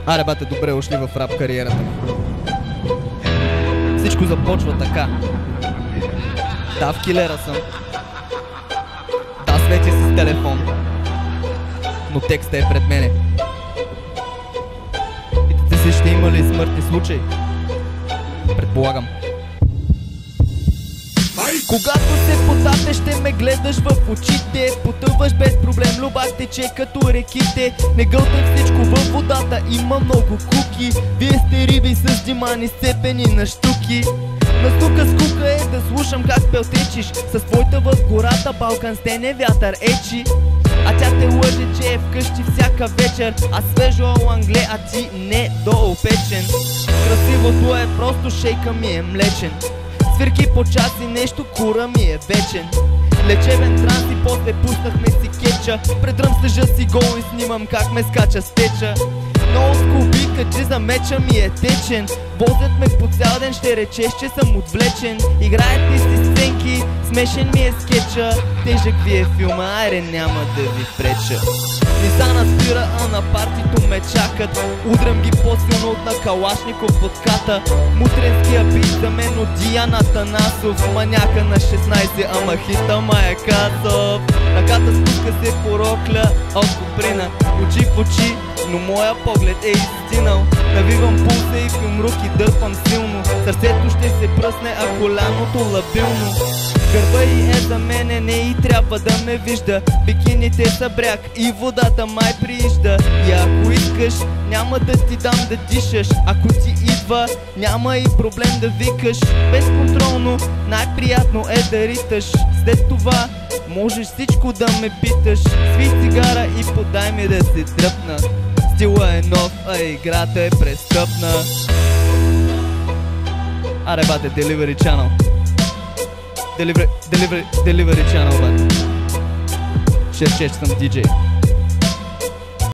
Аре, бате, добре ушли в рап кариерата ми. Всичко започва така. Да, в килера съм. Да, свети с телефон, но текста е пред мене. Питате се, ще има ли смъртни случаи? Предполагам. Когато се потапеш, ще ме гледаш в очите. Потъваш без проблем, любов тече като реките. Не гълтай всичко във водата, има много куки. Вие сте риби с внимани, сцепени на щуки. Настука скука е да слушам как пелтечиш. С твоята в гората, Балкан стене вятър ечи. А тя те лъже, че е вкъщи всяка вечер. А свежо алангле, а ти недоопечен. Красивото е просто, шейка ми е млечен. Свирки по час и нещо, кура ми е вечен. Лечебен транс и после пуснахме си кетча. Предръм съжа си гол и снимам как ме скача с теча. Много скубика, че за меча ми е течен. Возят ме по цял ден, ще речеш, че съм отвлечен. Играят ли си сценки, смешен ми е скетча. Тежък ви е филма, айде няма да ви преча. Нисана спира, а на партито ме чакат. Удрям ги по-силно от на Калашников под ката. Мутренския бит за мен от Диана Танасов. Маняка на 16, ама хита Майя Касов. Ръката спуска се порокля от куприна. Очи в очи, но моя поглед е изстинал. Навивам пулса и в юмруки дърпам силно. Сърцето ще се пръсне, а коляното лабилно. Гърба и е за мене, не и трябва да ме вижда. Бикините са бряг и водата май приижда. И ако искаш, няма да ти дам да дишаш. Ако ти идва, няма и проблем да викаш. Безконтролно, най-приятно е да риташ. След това, можеш всичко да ме питаш. Сви цигара и подай ми да се тръпна. Стила е нов, а играта е престъпна. Аре, бате, Delivery Channel. Delivery Channel, бате. Шеф, съм диджей.